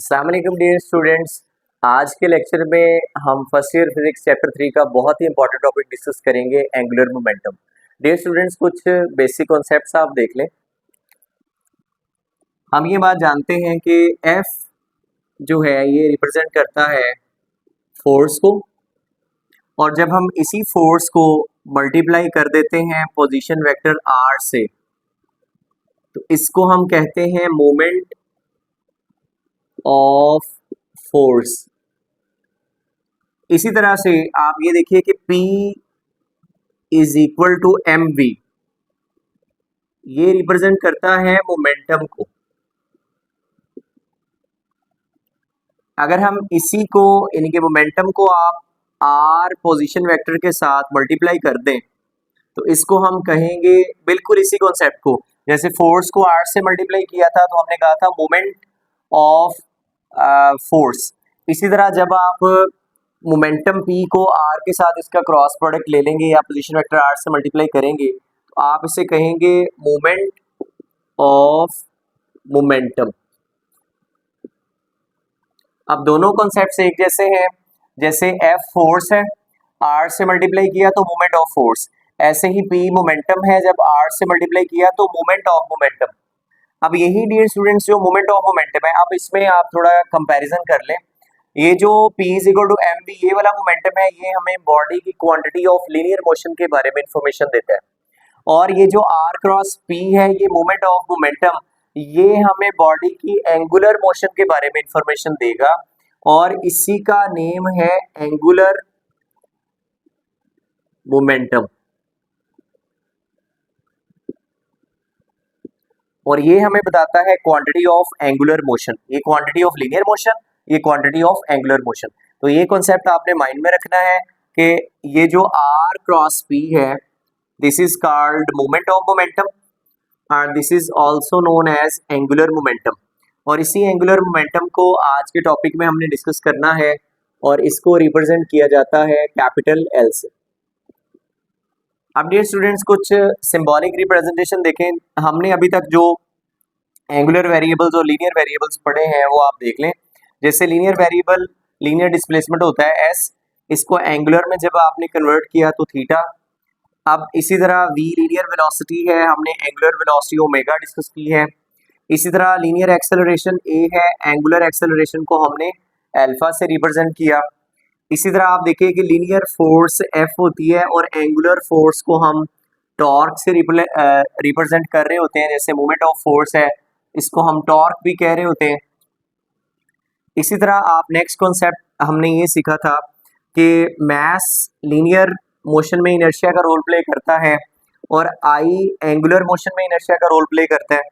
अस्सलाम वालेकुम dear students. आज के लेक्चर में हम फर्स्ट ईयर फिजिक्स चैप्टर 3 का बहुत ही इंपॉर्टेंट टॉपिक डिस्कस करेंगे, एंगुलर मोमेंटम। डियर स्टूडेंट्स, कुछ बेसिक कॉन्सेप्ट्स आप देख लें। हम ये बात जानते हैं कि एफ जो है ये रिप्रेजेंट करता है फोर्स को, और जब हम इसी फोर्स को मल्टीप्लाई कर देते हैं पोजीशन वेक्टर आर से, तो इसको हम कहते हैं मोमेंट ऑफ फोर्स। इसी तरह से आप ये देखिए कि P is equal to mv, ये रिप्रेजेंट करता है मोमेंटम को। अगर हम इसी को यानी कि मोमेंटम को आप r पोजीशन वेक्टर के साथ मल्टीप्लाई कर दें, तो इसको हम कहेंगे बिल्कुल इसी कॉन्सेप्ट को, जैसे फोर्स को r से मल्टीप्लाई किया था तो हमने कहा था मोमेंट ऑफ फोर्स। इसी तरह जब आप मोमेंटम P को r के साथ इसका क्रॉस प्रोडक्ट ले लेंगे या पोजीशन वेक्टर r से मल्टीप्लाई करेंगे, तो आप इसे कहेंगे मोमेंट ऑफ मोमेंटम। अब दोनों कॉन्सेप्ट एक जैसे हैं, जैसे F फोर्स है, r से मल्टीप्लाई किया तो मोमेंट ऑफ फोर्स, ऐसे ही P मोमेंटम है, जब r से मल्टीप्लाई किया तो मोमेंट ऑफ मोमेंटम। अब यही डियर स्टूडेंट्स जो मोमेंट ऑफ मोमेंटम है, अब इसमें आप थोड़ा कंपैरिजन कर लें। ये जो P is equal to mv ये वाला मोमेंटम है, ये हमें बॉडी की क्वांटिटी ऑफ लीनियर मोशन के बारे में इंफॉर्मेशन देता है, और ये जो r क्रॉस P है ये मोमेंट ऑफ मोमेंटम, ये हमें बॉडी की एंगुलर मोशन के बारे में इंफॉर्मेशन देगा, और इसी का नेम है एंगुलर मोमेंटम। और ये हमें बताता है क्वांटिटी ऑफ एंगुलर मोशन, ये क्वांटिटी ऑफ लीनियर मोशन, ये क्वांटिटी ऑफ एंगुलर मोशन। तो ये कॉन्सेप्ट आपने माइंड में रखना है कि ये जो r क्रॉस P है, this is called moment of momentum और this is also known as angular momentum. और इसी एंगुलर मोमेंटम को आज के टॉपिक में हमने डिस्कस करना है, और इसको रिप्रेजेंट किया जाता है कैपिटल L से। अब डियर स्टूडेंट्स, कुछ सिंबॉलिक रिप्रेजेंटेशन देखें। हमने अभी तक जो एंगुलर वेरिएबल्स और लीनियर वेरिएबल्स पढ़े हैं वो आप देख लें। जैसे लीनियर वेरिएबल लीनियर डिस्प्लेसमेंट होता है s, इसको एंगुलर में जब आपने कन्वर्ट किया तो थीटा। अब इसी तरह v लीनियर वेलोसिटी है, हमने एंगुलर वेलोसिटी ओमेगा डिस्कस की है। इसी तरह लीनियर एक्सेलरेशन a है, एंगुलर एक्सेलरेशन को हमने अल्फा से रिप्रेजेंट किया। इसी तरह आप देखिए कि लीनियर फोर्स F होती है, और एंगुलर फोर्स को हम टॉर्क से रिप्रेजेंट कर रहे होते हैं। जैसे मोमेंट ऑफ फोर्स है, इसको हम टॉर्क भी कह रहे होते हैं। इसी तरह आप नेक्स्ट कॉन्सेप्ट हमने ये सीखा था कि मैस लीनियर मोशन में इनर्शिया का रोल प्ले करता है, और आई एंगुलर मोशन में इनर्शिया का रोल प्ले करता है।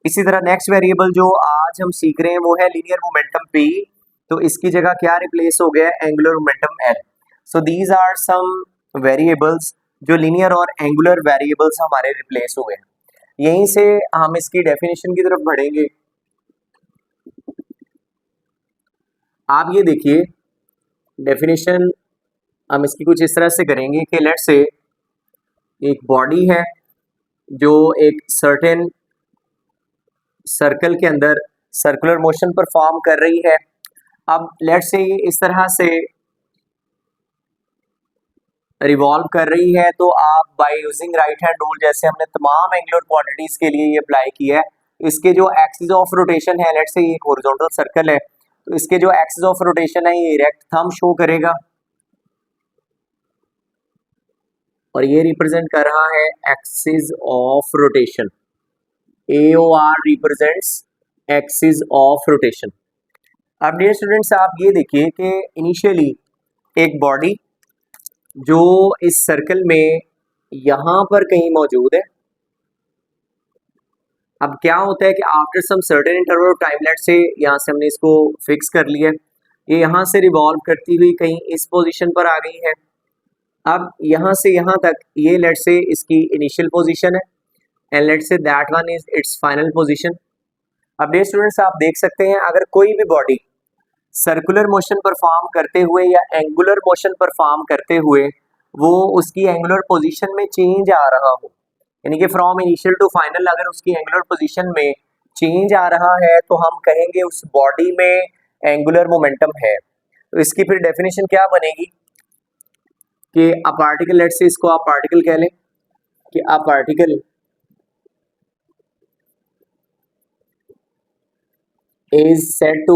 इसी तरह नेक्स्ट वेरिएबल जो आज हम सीख रहे हैं वो है लीनियर मोमेंटम P, तो इसकी जगह क्या रिप्लेस हो गया, angular momentum L। So these are some variables जो लीनियर और एंगुलर वेरिएबल्स हमारे रिप्लेस हुए हैं। यहीं से हम इसकी डेफिनेशन की तरफ बढ़ेंगे। आप ये देखिए डेफिनेशन हम इसकी कुछ इस तरह से करेंगे कि लेट्स से एक बॉडी है जो एक सर्टेन सर्कल के अंदर सर्कुलर मोशन परफॉर्म कर रही है। अब लेट्स से ये इस तरह से रिवॉल्व कर रही है, तो आप by using right hand rule, जैसे हमने तमाम एंगुलर क्वांटिटीज के लिए ये अप्लाई किया है, इसके जो एक्सिस ऑफ रोटेशन है, लेट्स से ये एक हॉरिजॉन्टल सर्कल है, तो इसके जो एक्सिस ऑफ रोटेशन है ये इरेक्ट थंब शो करेगा, और ये रिप्रेजेंट कर रहा है axis of rotation. AOR represents axis of rotation. अब डियर स्टूडेंट्स, आप ये देखिए कि इनिशियली एक बॉडी जो इस सर्कल में यहां पर कहीं मौजूद है। अब क्या होता है कि after some certain interval of time, let's say यहाँ से हमने इसको फिक्स कर लिया, ये यहाँ से रिवॉल्व करती हुई कहीं इस पोजीशन पर आ गई है। अब यहाँ से यहाँ तक ये लेट से इसकी इनिशियल पोजीशन है, and let say that one is it's final position. अब डियर स्टूडेंट्स, आप देख सकते हैं अगर कोई भी बॉडी सर्कुलर मोशन परफॉर्म करते हुए या एंगुलर मोशन परफॉर्म करते हुए वो उसकी एंगुलर पोजीशन में चेंज आ रहा हो, यानी कि फ्रॉम इनिशियल टू फाइनल, अगर उसकी एंगुलर पोजीशन में चेंज आ रहा है तो हम कहेंगे उस बॉडी में एंगुलर मोमेंटम है। तो इसकी फिर डेफिनेशन क्या बनेगी कि अ पार्टिकल, लेट्स से इसको आप पार्टिकल कह लें कि a particle is said to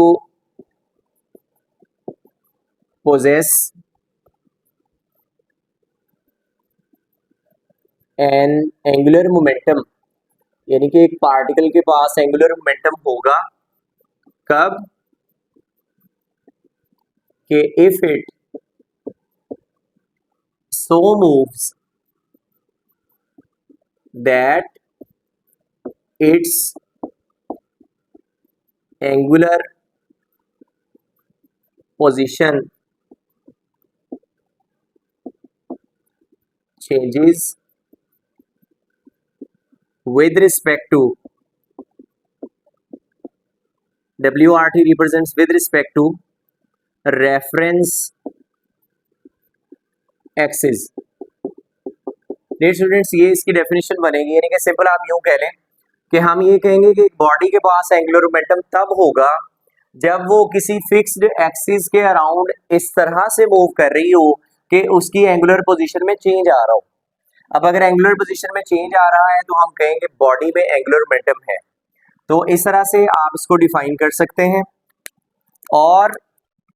possess an angular momentum, यानी कि एक पार्टिकल के पास एंगुलर मोमेंटम होगा कब कि if it so moves that its angular position changes with respect to WRT represents with respect to reference axis। Dear students, ये इसकी definition बनेगी, यानी कि सिंपल आप यूं कह लें कि हम ये कहेंगे कि बॉडी के पास एंगुलर मोमेंटम तब होगा जब वो किसी फिक्स्ड एक्सिस के अराउंड इस तरह से मूव कर रही हो कि उसकी एंगुलर पोजीशन में चेंज आ रहा हो। अब अगर एंगुलर पोजीशन में चेंज आ रहा है तो हम कहेंगे बॉडी में एंगुलर मोमेंटम है। तो इस तरह से आप इसको डिफाइन कर सकते हैं। और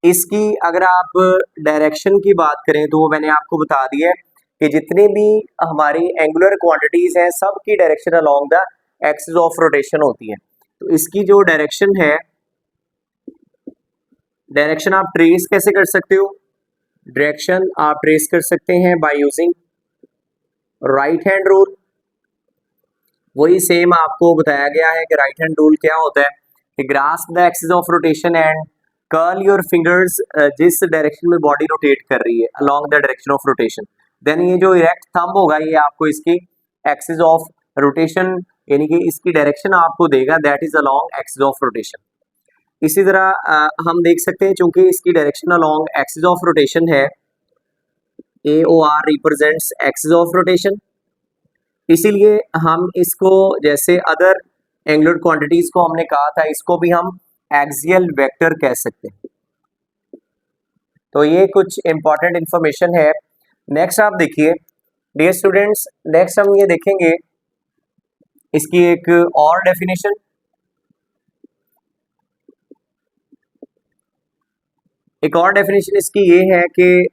इसकी अगर आप डायरेक्शन की बात करें तो वो मैंने आपको बता दिया है कि जितनी भी हमारी एंगुलर क्वांटिटीज हैं सब की direction along the axis of rotation होती है। तो इसकी जो डायरेक्शन है, डायरेक्शन आप ट्रेस कैसे कर सकते हो? डायरेक्शन आप ट्रेस कर सकते हैं by using right hand rule. वही सेम आपको बताया गया है कि राइट हैंड रूल क्या होता है कि grasp the axis of rotation and curl your fingers, जिस डायरेक्शन में बॉडी रोटेट कर रही है along the direction of rotation, then ये जो इरेक्ट थंब होगा ये आपको इसकी एक्सिस ऑफ रोटेशन यानी कि इसकी डायरेक्शन आपको देगा, that is along axis of rotation. इसी तरह हम देख सकते हैं चूंकि इसकी direction along axis of rotation है, AOR represents axis of rotation, इसीलिए हम इसको जैसे अदर एंगुलर क्वांटिटीज को हमने कहा था इसको भी हम एक्सियल वेक्टर कह सकते हैं। तो ये कुछ इंपॉर्टेंट इंफॉर्मेशन है। नेक्स्ट आप देखिए डियर स्टूडेंट्स, नेक्स्ट हम ये देखेंगे इसकी एक और डेफिनेशन। एक और डेफिनेशन इसकी ये है कि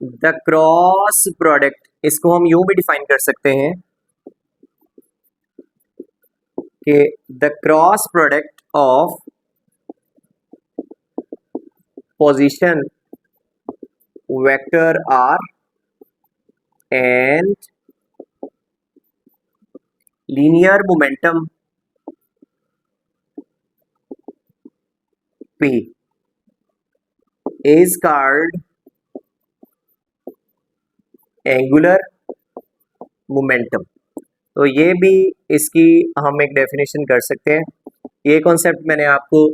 द क्रॉस प्रोडक्ट, इसको हम यूं भी डिफाइन कर सकते हैं कि the cross product of position vector R and linear momentum P is called angular momentum। तो ये भी इसकी हम एक डेफिनेशन कर सकते हैं। ये कॉन्सेप्ट मैंने आपको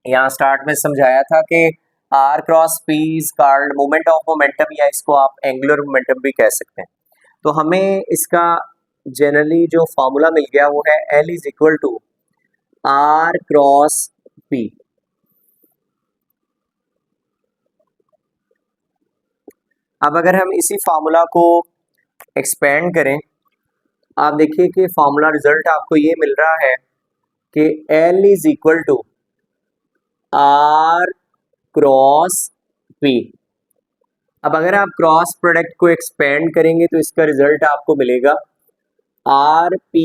यहाँ स्टार्ट में समझाया था कि R cross P is called moment of momentum, या इसको आप एंगुलर मोमेंटम भी कह सकते हैं। तो हमें इसका जनरली जो फॉर्मूला मिल गया वो है L is equal to R cross P। अब अगर हम इसी फार्मूला को एक्सपेंड करें, आप देखिए कि फार्मूला रिजल्ट आपको ये मिल रहा है कि L is equal to R cross P। अब अगर आप क्रॉस प्रोडक्ट को एक्सपेंड करेंगे तो इसका रिजल्ट आपको मिलेगा R P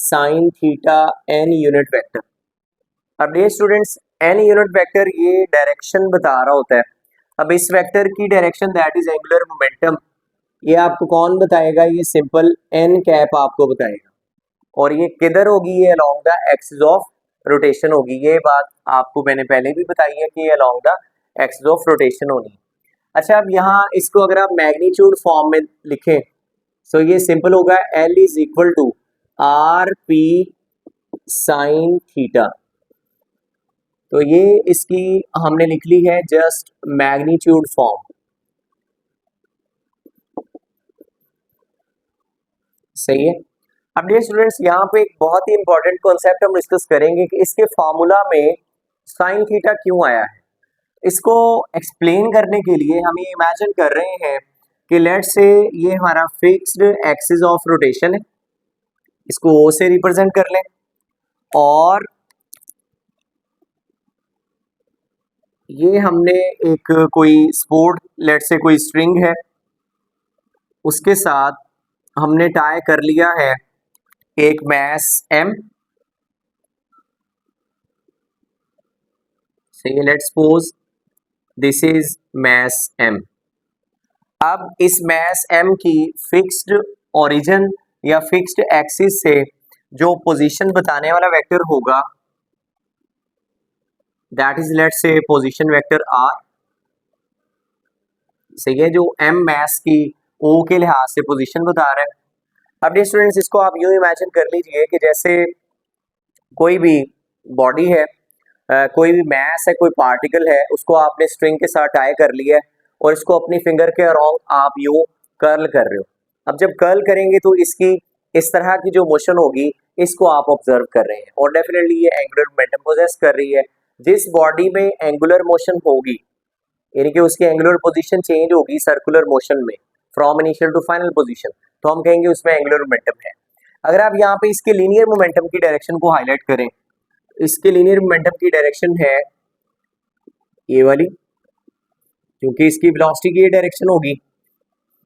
sine theta N unit vector. अब dear students, N unit vector ये डायरेक्शन बता रहा होता है। अब इस वेक्टर की direction that is angular momentum, ये आपको कौन बताएगा? ये सिंपल N कैप आपको बताएगा। और ये किधर होगी? ये along the axis of rotation होगी। ये बात आपको मैंने पहले भी बताई है कि ये along the axis of rotation होनी है। अच्छा, अब यहाँ इसको अगर आप मैग्नीट्यूड फॉर्म में लिखें तो ये सिंपल होगा L is equal to R P sine theta. तो ये इसकी हमने लिख ली है जस्ट मैग्नीट्यूड फॉर्म। सही है। अब डियर स्टूडेंट्स यहाँ पे एक बहुत ही इंपॉर्टेंट कॉन्सेप्ट हम डिस्कस करेंगे कि इसके फॉर्मूला में साइन थीटा क्यों आया है। इसको एक्सप्लेन करने के लिए हम ये इमेजिन कर रहे हैं कि लेट्स से ये हमारा फिक्स्ड एक्सिस ऑफ रोटेशन है, इसको O से रिप्रेजेंट कर लें, और ये हमने एक कोई स्पोर्ट लेट्स से कोई स्ट्रिंग है, उसके साथ हमने टाई कर लिया है एक mass M। Say let's suppose this is mass M। अब इस मैस M की फिक्स्ड ओरिजिन या फिक्स्ड एक्सिस से जो पोजीशन बताने वाला वेक्टर होगा that is let's say position vector R। सही है, जो M मैस की O के लिहाज से पोजीशन बता रहा है। अब ये स्टूडेंट्स इसको आप यूं इमेजिन कर लीजिए कि जैसे कोई भी बॉडी है, कोई भी मैस है, कोई पार्टिकल है, उसको आपने स्ट्रिंग के साथ टाई कर लिया है और इसको अपनी फिंगर के अराउंड आप यूं कर्ल कर रहे हो। अब जब कर्ल करेंगे तो इसकी इस तरह की जो मोशन होगी इसको आप ऑब्जर्व कर रहे हैं और डेफिनेटली ये एंगुलर मोमेंटम पोजेस कर रही है। जिस बॉडी में एंगुलर मोशन होगी यानी कि उसकी एंगुलर पोजीशन चेंज होगी सर्कुलर मोशन में from initial to final position, तो हम कहेंगे उसमें एंगुलर मोमेंटम है। अगर आप यहाँ पे इसके लीनियर मोमेंटम की डायरेक्शन को हाईलाइट करें, इसके लीनियर मोमेंटम की डायरेक्शन है ये वाली, क्योंकि इसकी वेलोसिटी की ये डायरेक्शन होगी।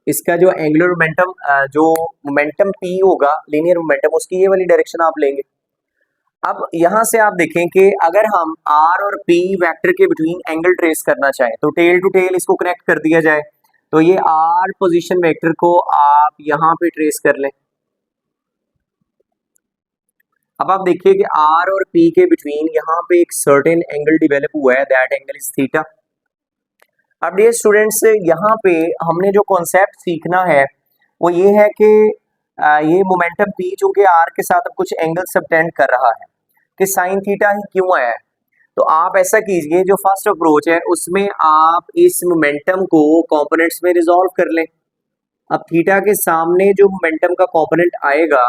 इसका जो एंगुलर मोमेंटम जो मोमेंटम p होगा लीनियर मोमेंटम, उसकी ये वाली डायरेक्शन आप लेंगे। अब यहाँ से आप देखें कि अगर हम r और p वेक्टर के बिटवीन एंगल ट्रेस करना चाहें तो टेल टू टेल इसको कनेक्ट कर दिया जाए, तो ये r पोजीशन वेक्टर को आप यहाँ पे ट्रेस कर लें। अब आप देखिए कि r और p के बिटवीन यहाँ पे एक सर्टेन एंगल डेवलप हुआ है, दैट एंगल इज थीटा। अब डियर स्टूडेंट्स यहाँ पे हमने जो कॉन्सेप्ट सीखना है वो ये है कि ये मोमेंटम p चूंकि r के साथ अब कुछ एंगल सबटेंड कर रहा है कि साइन थीटा ही क्यों आया है। तो आप ऐसा कीजिए, जो फर्स्ट अप्रोच है उसमें आप इस मोमेंटम को कंपोनेंट्स में रिजॉल्व कर लें। अब थीटा के सामने जो मोमेंटम का कंपोनेंट आएगा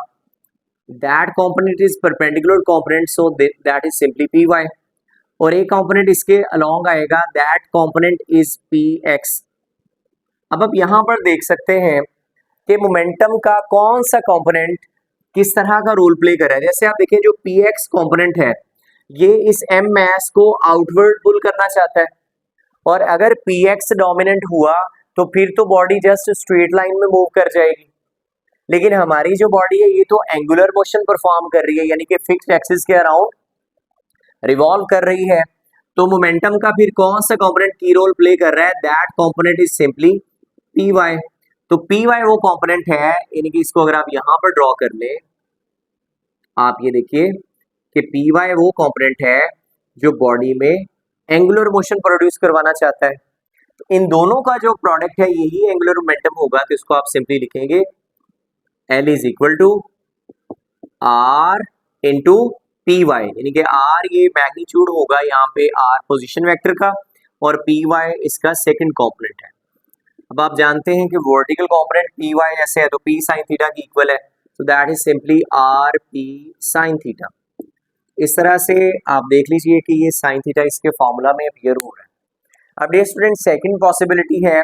that component is perpendicular component, so that is simply P Y, और एक कंपोनेंट इसके अलोंग आएगा that component is P X. अब आप यहाँ पर देख सकते हैं कि मोमेंटम का कौन सा कंपोनेंट किस तरह का रोल प्ले कर रहा है। जैसे आप देखिए जो पी एक्स कॉम्पोनेंट है ये इस एम मैस को आउटवर्ड पुल करना चाहता है, और अगर पी एक्स डोमिनेंट हुआ तो फिर तो बॉडी जस्ट स्ट्रेट लाइन में मूव कर जाएगी। लेकिन हमारी जो बॉडी है ये तो एंगुलर मोशन परफॉर्म कर रही है, यानी कि फिक्स्ड एक्सिस के अराउंड रिवॉल्व कर रही है। तो मोमेंटम का फिर कौन सा कंपोनेंट की रोल प्ले कर रहा है, that component is simply P Y. तो पी वाई वो कंपोनेंट है, यानी कि इसको अगर आप यहां पर ड्रॉ कर ले, आप ये देखिए कि पी वाई वो कंपोनेंट है जो बॉडी में एंगुलर मोशन प्रोड्यूस करवाना चाहता है। तो इन दोनों का जो प्रोडक्ट है यही एंगुलर मोमेंटम होगा, तो इसको आप सिंपली लिखेंगे L is equal to R into P Y, यानी कि आर ये मैग्नीट्यूड होगा यहाँ पे आर पोजीशन वेक्टर का, और पी वाई इसका सेकंड कंपोनेंट है। अब आप जानते हैं कि वर्टिकल कंपोनेंट पी वाई ऐसे है तो पी साइन थीटा की इक्वल है, so that is simply R P sine theta. इस तरह से आप देख लीजिए कि ये साइन थीटा इसके फॉर्मूला में अपीयर हो रहा है। अब ये स्टूडेंट सेकंड पॉसिबिलिटी है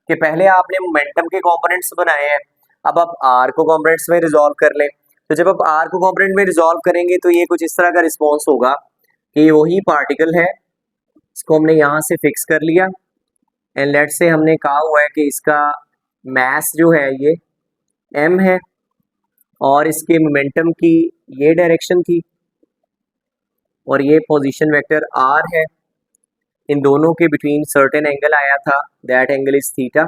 कि पहले आपने मोमेंटम के कंपोनेंट्स बनाए हैं, अब आप आर को कंपोनेंट्स में रिजॉल्व कर लें। तो जब आप आर को कंपोनेंट में रिजॉल्व करेंगे तो ये कुछ इस तरह का रिस्पॉन्स होगा कि वही पार्टिकल है, इसको हमने यहाँ से फिक्स कर लिया, एंड लेट से हमने कहा हुआ है कि इसका मास जो है ये m है और इसके मोमेंटम की ये डायरेक्शन थी और ये पोजीशन वेक्टर r है। इन दोनों के बिटवीन सर्टेन एंगल आया था, दैट एंगल इज थीटा।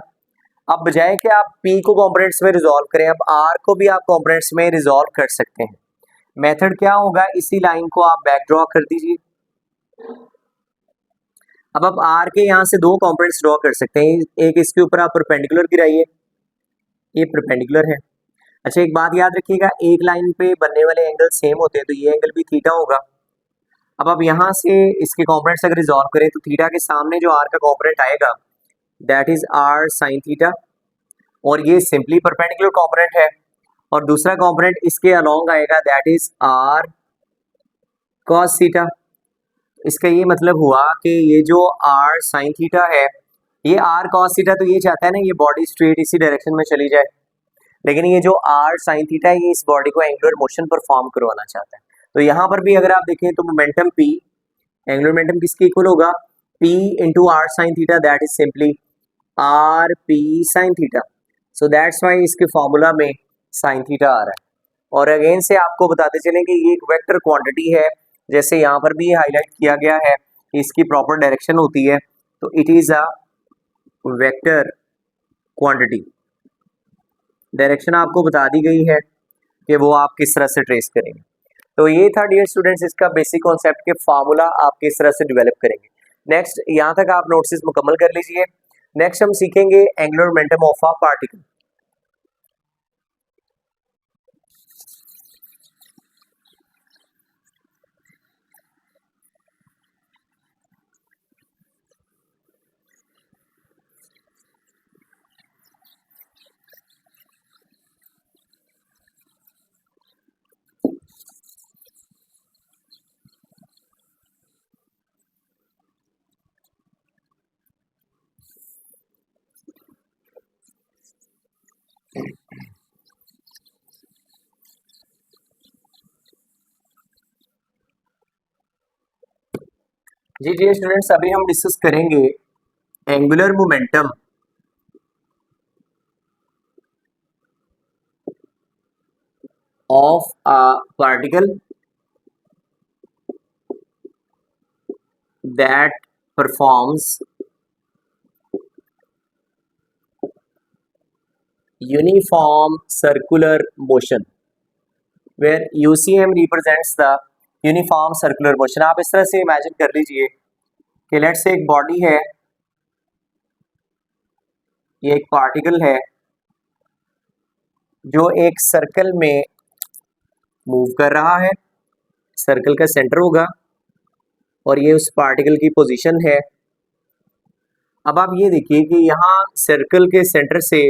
अब बजाय कि आप p को कंपोनेंट्स में रिजॉल्व करें, अब r को भी आप कंपोनेंट्स में रिजॉल्व कर सकते हैं। मेथड क्या होगा, इसी लाइन को आप बैक ड्रॉ कर दीजिए। अब आप r के यहाँ से दो कंपोनेंट्स ड्रॉ कर सकते हैं, एक इसके ऊपर आप परपेंडिकुलर गिराइए, ये परपेंडिकुलर है। अच्छा एक बात याद रखिएगा, एक लाइन पे बनने वाले एंगल सेम होते हैं तो ये एंगल भी थीटा होगा। अब आप यहाँ से इसके कंपोनेंट्स अगर रिजॉल्व करें तो थीटा के सामने जो r का कंपोनेंट आएगा that is r sine theta, और ये सिंपली परपेंडिकुलर कंपोनेंट है, और दूसरा कंपोनेंट इसके अलोंग आएगा, that is R cos theta. इसका ये मतलब हुआ कि ये जो आर साइन थीटा है, ये आर कॉस थीटा, तो ये चाहता है ना ये बॉडी स्ट्रेट इसी डायरेक्शन में चली जाए, लेकिन ये जो आर साइन थीटा है ये इस बॉडी को एंगुलर मोशन परफॉर्म करवाना चाहता है। तो यहाँ पर भी अगर आप देखें तो मोमेंटम पी, एंगुलर मोमेंटम किसके इक्वल होगा, P into R sine theta, that is simply R P sine theta. So that's why इसके फॉर्मूला में साइन थीटा आ रहा है। और अगेन से आपको बताते चलें कि ये एक वेक्टर क्वांटिटी है, जैसे यहाँ पर भी हाईलाइट किया गया है कि इसकी प्रॉपर डायरेक्शन होती है, तो it is a vector quantity. Direction आपको बता दी गई है कि वो आप किस तरह से ट्रेस करेंगे। तो ये था डियर स्टूडेंट्स इसका बेसिक कॉन्सेप्ट के फार्मूला आप किस तरह से डेवलप करेंगे। नेक्स्ट यहाँ तक आप नोट्स मुकम्मल कर लीजिए। नेक्स्ट हम सीखेंगे angular momentum of a particle. जी डियर स्टूडेंट्स, अभी हम डिस्कस करेंगे angular momentum of a particle that performs uniform circular motion where UCM represents the uniform circular motion। आप इस तरह से इमेजिन कर लीजिए कि लेट्स से एक बॉडी है, ये एक पार्टिकल है जो एक सर्कल में मूव कर रहा है, सर्कल का सेंटर होगा और ये उस पार्टिकल की पोजीशन है। अब आप ये देखिए कि यहाँ सर्कल के सेंटर से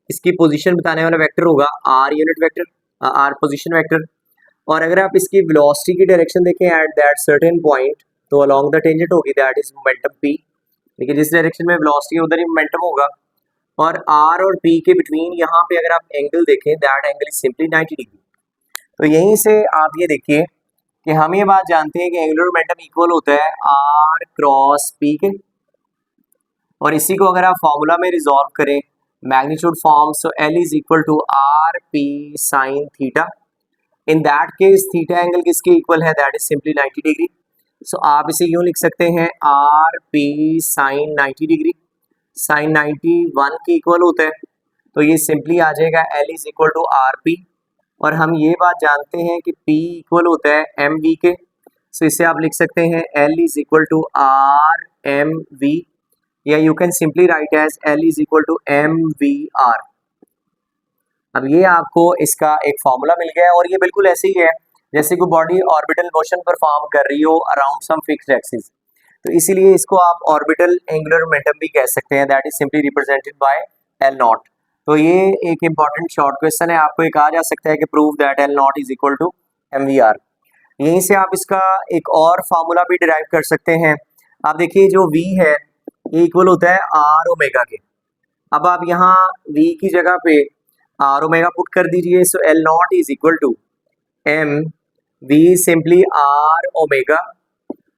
इसकी पोजीशन बताने वाला वेक्टर होगा R unit vector, R position vector. और अगर आप इसकी वेलोसिटी की डायरेक्शन देखें एट दैट सर्टेन पॉइंट, तो अलोंग द टेंजेंट होगी, दैट इज मोमेंटम पी। देखिए जिस डायरेक्शन में वेलोसिटी है उधर ही मोमेंटम होगा। और आर और पी के बिटवीन यहाँ पे अगर आप एंगल देखें, that angle is simply 90 degree. तो यहीं से आप ये देखिए कि हम ये बात जानते हैं कि एंगुलर मोमेंटम इक्वल होता है आर क्रॉस पी के। और इसी को अगर आप फॉर्मूला में रिजॉल्व करें, magnitude form, so L is equal to R P sine theta. In that case theta angle किसके इक्वल है, that is simply 90 degree. So आप इसे यूं लिख सकते हैं R P sine 90 degree, sine 90 1 के इक्वल होता है, तो ये सिंपली आ जाएगा L is equal to R P. और हम ये बात जानते हैं कि P इक्वल होता है एम वी के, सो इसे आप लिख सकते हैं L is equal to R M V, या you can simply write as L is equal to M V R. अब ये आपको इसका एक फॉर्मूला मिल गया है और ये बिल्कुल ऐसे ही है जैसे कोई बॉडी ऑर्बिटल मोशन परफॉर्म कर रही हो अराउंड सम फिक्स्ड एक्सिस, तो इसीलिए इसको आप ऑर्बिटल एंगुलर मोमेंटम भी कह सकते हैं, that is simply represented by L not. तो ये एक इंपॉर्टेंट शॉर्ट क्वेश्चन है, आपको ये कहा जा सकता है कि prove that L not is equal to M V R. यहीं से आप इसका एक और फार्मूला भी डिराइव कर सकते हैं। आप देखिए जो v है ये इक्वल होता है आर ओमेगा के। अब आप यहाँ v की जगह पे आर ओमेगा पुट कर दीजिए, so L not is equal to M V simply R omega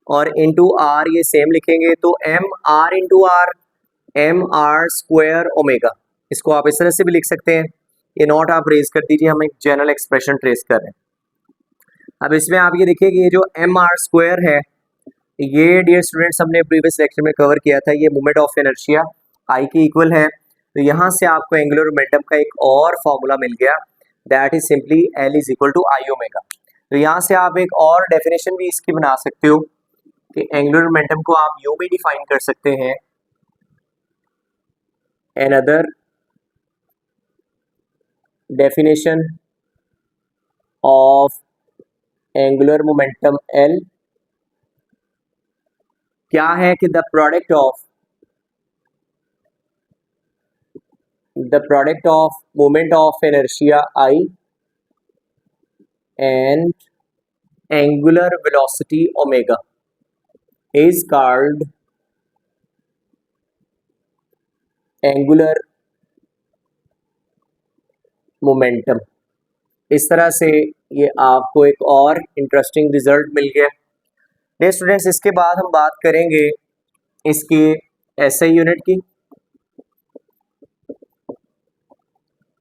और इंटू आर ये सेम लिखेंगे, तो M R into R, M R square omega. इसको आप इस तरह से भी लिख सकते हैं, ये नॉट आप रेज कर दीजिए, हम एक जनरल एक्सप्रेशन ट्रेस कर रहे हैं। अब इसमें आप ये देखिए कि ये जो एम आर स्क्वायर है, ये डियर स्टूडेंट्स हमने प्रीवियस लेक्चर में कवर किया था, ये मोमेंट ऑफ इनर्शिया आई के इक्वल है। तो यहाँ से आपको एंगुलर मोमेंटम का एक और फॉर्मूला मिल गया, that is simply L is equal to I omega. तो यहाँ से आप एक और डेफिनेशन भी इसकी बना सकते हो कि एंगुलर मोमेंटम को आप यूं भी डिफाइन कर सकते हैं, another definition of angular momentum L क्या है कि the product of the product of moment of inertia I and angular velocity omega is called angular momentum। इस तरह से ये आपको एक और इंटरेस्टिंग रिजल्ट मिल गया। डियर स्टूडेंट्स, इसके बाद हम बात करेंगे इसकी एसआई यूनिट की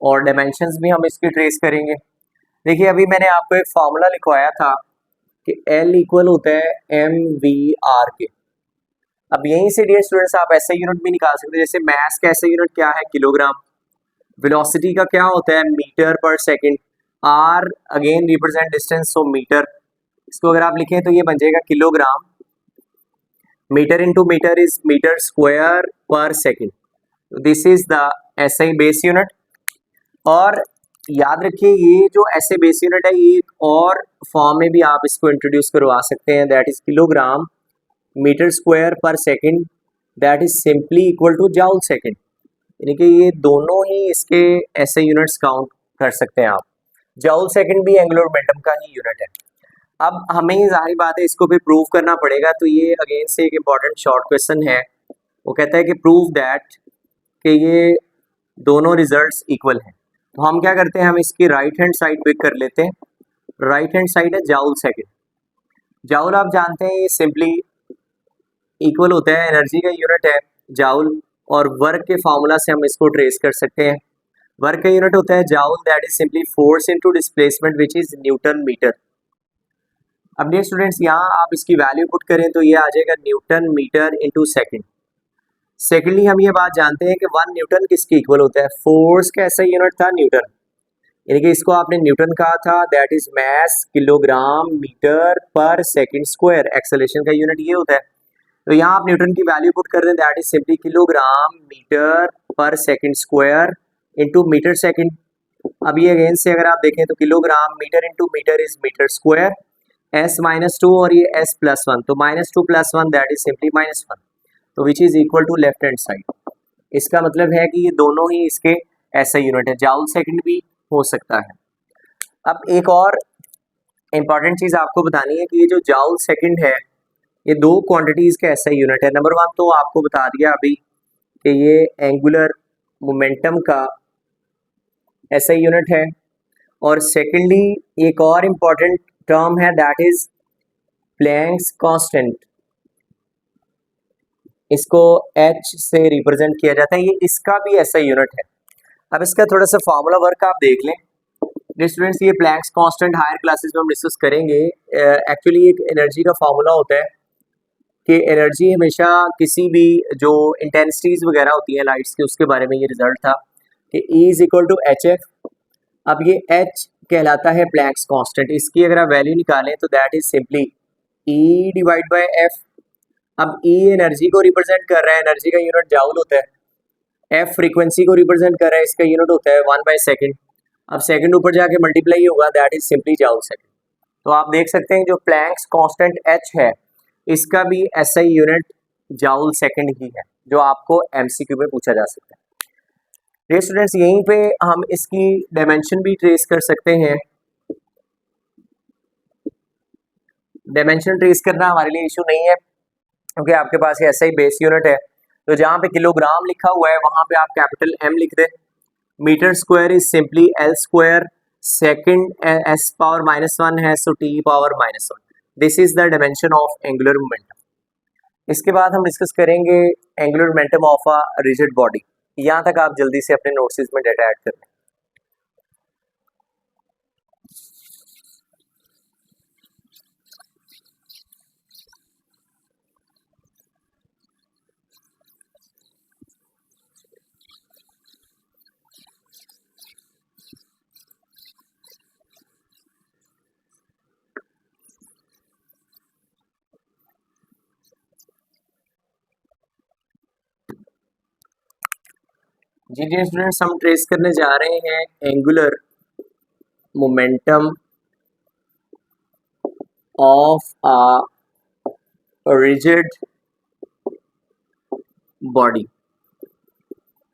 और डायमेंशंस भी हम इसकी ट्रेस करेंगे। देखिए, अभी मैंने आपको एक फार्मूला लिखवाया था कि L इक्वल होता है mv/r के। अब यहीं से डियर स्टूडेंट्स आप एसआई यूनिट भी निकाल सकते हैं। जैसे मास का एसआई यूनिट क्या है? किलोग्राम। वेलोसिटी का क्या होता है? मीटर पर second. R again represent distance, so metre. इसको अगर आप लिखें तो ये बन जाएगा kilogram. Metre into metre is metre square पर second. This is the SI base unit. और याद रखिए, ये जो एसआई बेस यूनिट है, ये एक और फॉर्म में भी आप इसको इंट्रोड्यूस करवा सकते हैं, that is kilogram metre square पर second, that is simply equal to joule second. यानी कि ये दोनों ही इसके एसआई यूनिट्स काउंट कर सकते हैं आप। जाउल सेकंड भी एंगुलर मोमेंटम का ही यूनिट है। अब हमें जाहिर बात है इसको भी प्रूव करना पड़ेगा, तो ये अगेन से एक इम्पॉर्टेंट शॉर्ट क्वेश्चन है। वो कहता है कि प्रूव दैट कि ये दोनों रिजल्ट्स इक्वल हैं। तो हम क्या करते हैं, हम इसकी राइट हैंड साइड पिक कर लेते हैं। राइट हैंड साइड है जाउल सेकंड। जाउल आप जानते हैं ये सिंपली इक्वल होता है, एनर्जी का यूनिट है जाउल, और वर्क के फार्मूला से हम इसको ट्रेस कर सकते हैं। वर्क का यूनिट होता है joule, that is simply force into displacement which is newton metre. अब डियर स्टूडेंट्स, यहाँ आप इसकी वैल्यू पुट करें तो ये आ जाएगा newton metre into second. Secondly हम ये बात जानते हैं कि 1 न्यूटन किसके इक्वल होता है? फोर्स का ऐसा यूनिट था न्यूटन, यानी कि इसको आपने न्यूटन कहा था, that is mass kilogram metre पर सेकंड स्क्वायर। एक्सेलरेशन का यूनिट ये होता है। तो यहाँ आप न्यूटन की वैल्यू पुट कर दें, that is simply kilogram metre पर second square into metre second. अब ये अगेन से अगर आप देखें तो kilogram metre into metre is metre square, s-2 और ये s+1, तो -2 + 1 दैट इज सिंपली -1, तो which is equal to left hand side. इसका मतलब है कि ये दोनों ही इसके ऐसा यूनिट है, जाउल सेकंड भी हो सकता है। अब एक और इंपॉर्टेंट चीज आपको बतानी है कि ये जो जाउल सेकंड है, ये दो क्वांटिटीज का ऐसा यूनिट है। नंबर 1 तो आपको बता दिया अभी कि ये एंगुलर मोमेंटम का ऐसा यूनिट है, और सेकेंडली एक और इम्पॉर्टेंट टर्म है, दैट इज प्लैंक्स कांस्टेंट। इसको H से रिप्रेजेंट किया जाता है, ये इसका भी ऐसा यूनिट है। अब इसका थोड़ा सा फार्मूला वर्क आप देख लें स्टूडेंट्स। ये प्लैंक्स कांस्टेंट हायर क्लासेस में हम डिस्कस करेंगे। एक्चुअली एक एनर्जी का फार्मूला होता है कि एनर्जी हमेशा किसी भी जो इंटेंसिटीज वगैरह होती हैं लाइट्स की, उसके बारे में ये रिजल्ट था कि E is equal to HF। अब ये H कहलाता है प्लैंक्स कांस्टेंट। इसकी अगर आप वैल्यू निकालें तो that is simply E divide by F। अब E एनर्जी को रिप्रेजेंट कर रहा है, एनर्जी का यूनिट जाउल होता है। F फ्रीक्वेंसी को रिप्रेजेंट कर रहा है, इसका यूनिट होता है 1/सेकंड। अब सेकंड ऊपर जाके मल्टीप्लाई होगा, that is simply joule second. तो आप देख सकते हैं जो प्लैंक्स कांस्टेंट H है, इसका भी SI यूनिट जाउल सेकंड ही है, जो आपको MCQ में पूछा जा सकता है। स्टूडेंट्स, यहीं पे हम इसकी डायमेंशन भी ट्रेस कर सकते हैं। डायमेंशन ट्रेस करना हमारे लिए इशू नहीं है, क्योंकि आपके पास ये SI बेस यूनिट है। तो जहाँ पे किलोग्राम लिखा हुआ है वहां पे आप कैपिटल M लिख दें। Metre square is simply L square, second S power -1 है, so T power -1। This is the dimension of angular momentum. इसके बाद हम डिस्कस करेंगे angular momentum of a rigid body. यहाँ तक आप जल्दी से अपने नोट्स में डाटा ऐड कर लें। जी जी स्टूडेंट्स, हम ट्रेस करने जा रहे हैं angular momentum of a rigid body.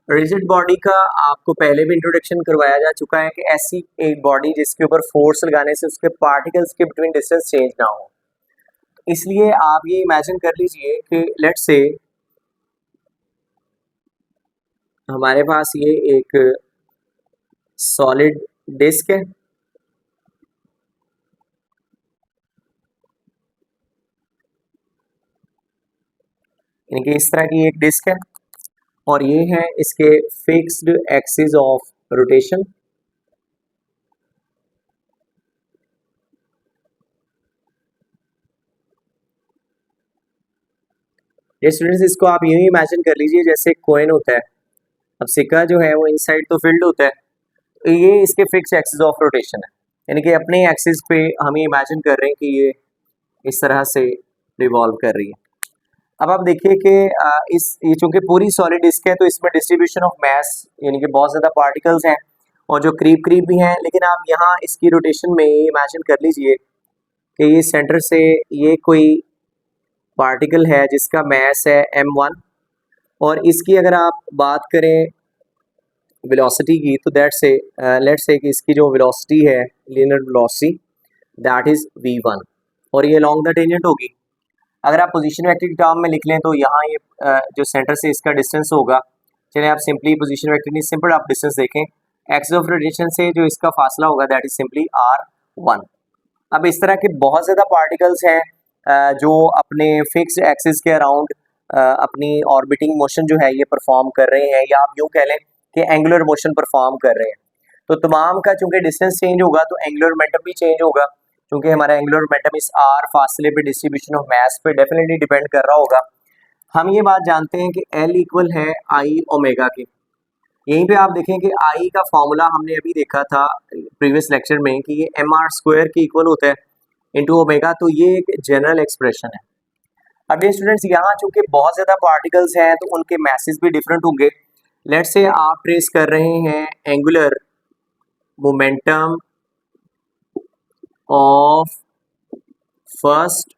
Rigid body का आपको पहले भी इंट्रोडक्शन करवाया जा चुका है कि ऐसी एक बॉडी जिसके ऊपर फोर्स लगाने से उसके पार्टिकल्स के बिटवीन डिस्टेंस चेंज ना हो। इसलिए आप ये इमेजिन कर लीजिए कि लेट्स से हमारे पास ये एक सॉलिड डिस्क है, यानी कि इस तरह की एक डिस्क है और ये है इसके फिक्स्ड एक्सिस ऑफ रोटेशन। ये स्टूडेंट्स इसको आप यूं ही इमेजिन कर लीजिए जैसे कॉइन होता है। अब सिक्का जो है वो इनसाइड तो फिल्ड होता है, तो ये इसके फिक्स एक्सिस ऑफ रोटेशन है, यानी कि अपने एक्सिस पे हम ये इमेजिन कर रहे हैं कि ये इस तरह से रिवॉल्व कर रही है। अब आप देखिए कि ये चूंकि पूरी सॉलिड डिस्क है तो इसमें डिस्ट्रीब्यूशन ऑफ मास यानी कि बहुत ज़्यादा पार्टिकल्स हैं और जो करीब करीब भी हैं, लेकिन आप यहाँ इसकी रोटेशन में इमेजिन कर लीजिए कि ये सेंटर से ये कोई पार्टिकल है जिसका मास है m1 और इसकी अगर आप बात करें वेलोसिटी की तो लेट्स से कि इसकी जो वेलोसिटी है linear velocity that is v1 और ये लॉन्ग द टेंजेंट होगी। अगर आप पोजीशन वेक्टर की टर्म में लिख लें तो यहाँ ये जो सेंटर से इसका डिस्टेंस होगा, चलिए आप सिंपली पोजीशन वेक्टर नहीं सिंपल आप डिस्टेंस देखें, एक्सिस ऑफ रोटेशन से जो इसका फासला होगा दैट इज सिंपली r1। अब इस तरह के बहुत ज़्यादा पार्टिकल्स हैं जो अपने फिक्स्ड एक्सिस के अराउंड अपनी ऑर्बिटिंग मोशन जो है ये परफॉर्म कर रहे हैं, या आप यूँ कह लें कि एंगुलर मोशन परफॉर्म कर रहे हैं। तो तमाम का चूंकि डिस्टेंस चेंज होगा तो एंगुलर मोमेंटम भी चेंज होगा, क्योंकि हमारा एंगुलर मोमेंटम इस r फासले पे डिस्ट्रीब्यूशन ऑफ मास पे डेफिनेटली डिपेंड कर रहा होगा। हम ये बात जानते हैं कि L इक्वल है I ओमेगा के। यहीं पे आप देखें कि I का फॉर्मूला हमने अभी देखा था प्रीवियस लेक्चर में कि ये mr² के इक्वल होता है इंटू ओमेगा, तो ये एक जनरल एक्सप्रेशन है। अब ये स्टूडेंट्स यहाँ चूंकि बहुत ज़्यादा पार्टिकल्स हैं तो उनके मैसेज भी डिफरेंट होंगे। लेट्स से आप ट्रेस कर रहे हैं angular momentum of first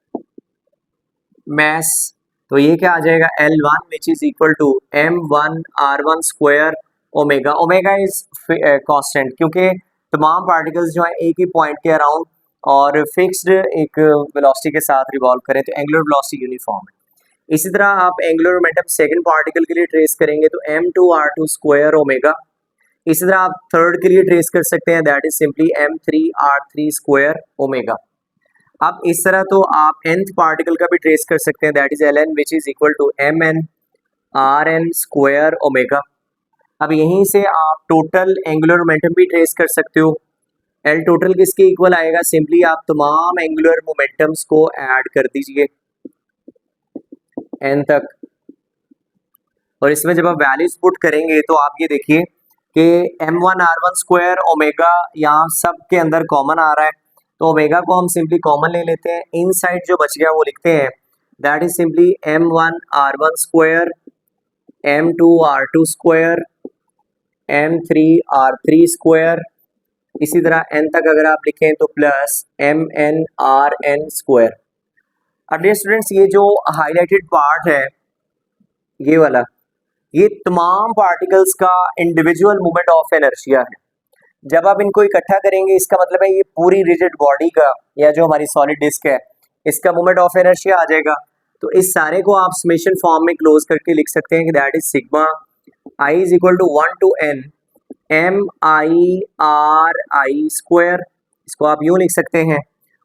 mass, तो ये क्या आ जाएगा L1 which is equal to m1r1² omega. Omega is constant क्योंकि तमाम पार्टिकल्स जो हैं एक ही पॉइंट के अराउंड और फिक्स्ड एक वेलोसिटी के साथ रिवॉल्व करें तो एंगुलर वेलोसिटी यूनिफॉर्म है। इसी तरह आप एंगुलर मोमेंटम सेकंड पार्टिकल के लिए ट्रेस करेंगे तो m2r2² ओमेगा। इसी तरह आप थर्ड के लिए ट्रेस कर सकते हैं that is simply m3r3² omega. अब इस तरह तो आप nth पार्टिकल का भी ट्रेस कर सकते हैं that is Ln which is equal to mn/r(n)² omega. अब यहीं से आप टोटल एंगुलर मोमेंटम भी ट्रेस कर सकते हो। L टोटल किसके इक्वल आएगा, सिंपली आप तमाम एंगुलर मोमेंटम्स को ऐड कर दीजिए n तक, और इसमें जब आप वैल्यूज पुट करेंगे तो आप ये देखिए कि m1r1² ओमेगा यहाँ सब के अंदर कॉमन आ रहा है, तो ओमेगा को हम सिंपली कॉमन ले लेते हैं, इनसाइड जो बच गया वो लिखते हैं that is simply m1r1² m2r2² m3r3², इसी तरह n तक अगर आप लिखें तो प्लस mnrn²। अब डियर स्टूडेंट्स ये जो हाईलाइटेड पार्ट है ये वाला, ये तमाम पार्टिकल्स का इंडिविजुअल मूवमेंट ऑफ इनर्शिया है। जब आप इनको इकट्ठा करेंगे इसका मतलब है ये पूरी रिजिड बॉडी का या जो हमारी सॉलिड डिस्क है इसका मूवमेंट ऑफ इनर्शिया आ जाएगा। तो इस सारे को आप समेशन फॉर्म में क्लोज करके लिख सकते हैं कि that is sigma I is equal to 1 to n mI/r(I)², इसको आप यूं लिख सकते हैं।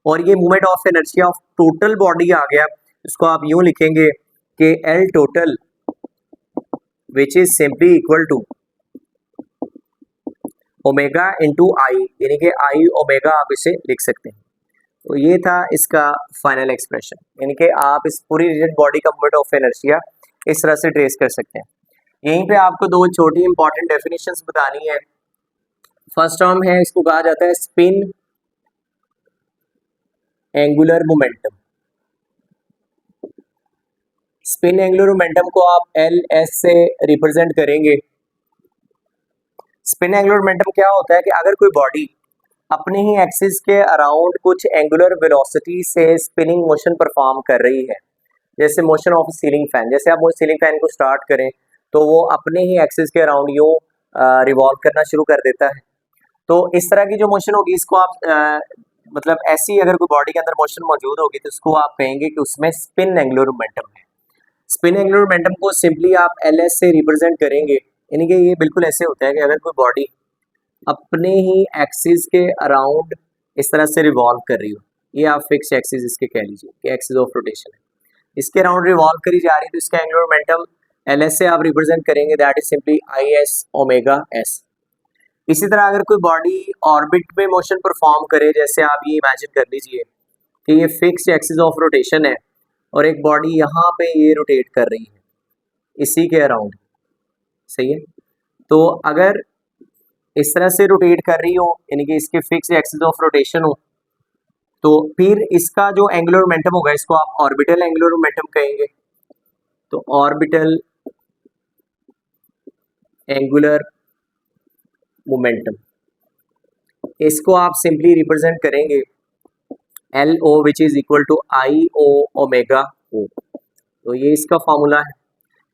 और ये movement of inertia of total body आ गया, इसको आप यूं लिखेंगे कि L total which is simply equal to omega into I, यानी कि I ओमेगा आप इसे लिख सकते हैं। तो ये था इसका फाइनल एक्सप्रेशन, यानी कि आप इस पूरी रिजिड बॉडी का मूवमेंट ऑफ इनर्शिया इस तरह से ट्रेस कर सकते हैं। यहीं पे आपको दो छोटी इंपॉर्टेंट डेफिनेशंस बतानी है। फर्स्ट टर्म है, इसको कहा जाता है spin angular momentum. Spin angular momentum को आप LS से रिप्रेजेंट करेंगे। स्पिन एंगुलर मोमेंटम क्या होता है कि अगर कोई बॉडी अपने ही एक्सिस के अराउंड कुछ एंगुलर वेलोसिटी से स्पिनिंग मोशन परफॉर्म कर रही है, जैसे मोशन ऑफ सीलिंग फैन, जैसे आप वो सीलिंग फैन को स्टार्ट करें तो वो अपने ही एक्सिस के अराउंड यूं रिवॉल्व करना शुरू कर देता है। तो इस तरह की जो मोशन होगी इसको आप मतलब ऐसी अगर कोई बॉडी के अंदर मोशन मौजूद होगी तो उसको आप कहेंगे कि उसमें स्पिन एंगुलर मोमेंटम है। स्पिन एंगुलर मोमेंटम को सिंपली आप एलएस से रिप्रेजेंट करेंगे, यानी कि ये बिल्कुल ऐसे होता है कि अगर कोई बॉडी अपने ही एक्सिस के अराउंड इस तरह से रिवॉल्व कर रही हो, ये आप फिक्स एक्सिस इसके कह लीजिए कि एक्सिस ऑफ रोटेशन है, इसके अराउंड रिवॉल्व करी जा रही है, तो इसका एंगुलर मोमेंटम एलएस से आप रिप्रेजेंट करेंगे, that is simply I S omega S. इसी तरह अगर कोई बॉडी ऑर्बिट में मोशन परफॉर्म करे, जैसे आप ये इमेजिन कर लीजिए कि ये फिक्स एक्सिस ऑफ रोटेशन है और एक बॉडी यहाँ पे ये रोटेट कर रही है इसी के अराउंड, सही है। तो अगर इस तरह से रोटेट कर रही हो, यानी कि इसके फिक्स एक्सिस ऑफ रोटेशन हो, तो फिर इसका जो एंगुलर मोमेंटम होगा इसको आप ऑर्बिटल एंगुलर मोमेंटम कहेंगे। तो ऑर्बिटल एंगुलर मोमेंटम इसको आप सिंपली रिप्रेजेंट करेंगे L O which is equal to I O omega O. तो ये इसका फॉर्मूला है।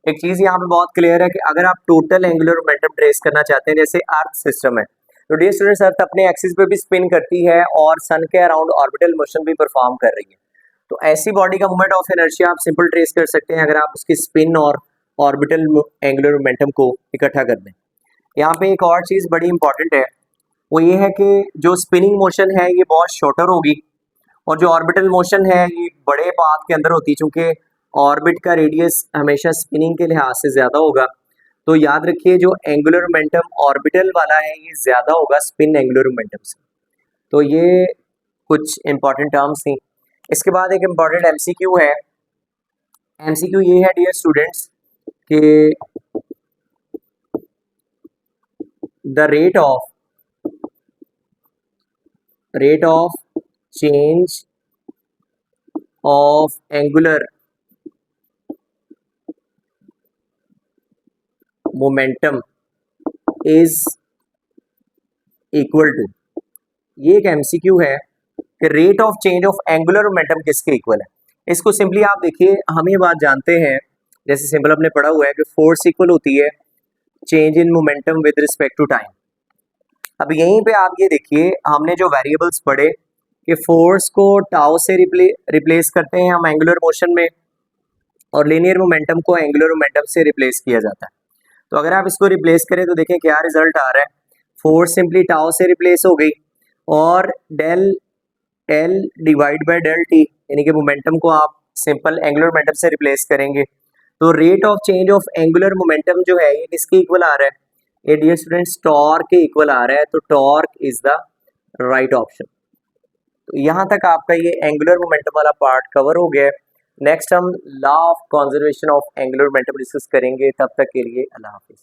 एक चीज यहाँ पे बहुत क्लियर है कि अगर आप टोटल एंगुलर मोमेंटम ट्रेस करना चाहते हैं, जैसे अर्थ सिस्टम है, तो डियर स्टूडेंट्स अर्थ अपने एक्सिस पे भी स्पिन करती है और सन के अराउंड ऑर्बिटल मोशन भी परफॉर्म कर रही है। तो ऐसी बॉडी का मोमेंट ऑफ इनर्शिया आप सिंपल ट्रेस कर सकते हैं अगर आप उसकी स्पिन और ऑर्बिटल एंगुलर मोमेंटम को इकट्ठा कर दें। यहाँ पे एक और चीज बड़ी इंपॉर्टेंट है, वो ये है कि जो स्पिनिंग मोशन है ये बहुत शॉर्टर होगी और जो ऑर्बिटल मोशन है ये बड़े पाथ के अंदर होती है, चूंकि ऑर्बिट का रेडियस हमेशा स्पिनिंग के लिहाज से ज्यादा होगा। तो याद रखिए जो एंगुलर मोमेंटम ऑर्बिटल वाला है ये ज्यादा होगा स्पिन एंगुलर मोमेंटम से। तो ये कुछ इंपॉर्टेंट टर्म्स थी। इसके बाद एक इंपॉर्टेंट एमसीक्यू है। एमसीक्यू ये है डियर स्टूडेंट्स कि the rate of change of angular momentum is equal to, ये एक एमसीक्यू है कि rate of change of angular momentum किसके इक्वल है। इसको सिंपली आप देखिए, हम ये बात जानते हैं, जैसे सिंपल हमने पढ़ा हुआ है कि फोर्स इक्वल होती है change in momentum with respect to time. अब यहीं पे आप ये देखिए, हमने जो वेरिएबल्स पढ़े कि फोर्स को टाउ से रिप्लेस करते हैं हम एंगुलर मोशन में और लीनियर मोमेंटम को एंगुलर मोमेंटम से रिप्लेस किया जाता है। तो अगर आप इसको रिप्लेस करें तो देखें क्या रिजल्ट आ रहा है। फोर्स सिंपली टाउ से रिप्लेस हो गई और del L divide by del T, यानी कि मोमेंटम को आप सिंपल एंगुलर मोमेंटम से रिप्लेस करेंगे। तो rate of change of angular momentum जो है ये किसके इक्वल आ रहा है, ये डियर स्टूडेंट्स टॉर्क के इक्वल आ रहा है। तो torque is the right option. तो यहाँ तक आपका ये एंगुलर मोमेंटम वाला पार्ट कवर हो गया है। नेक्स्ट हम law of conservation of angular momentum discuss करेंगे। तब तक के लिए अल्लाह हाफिज।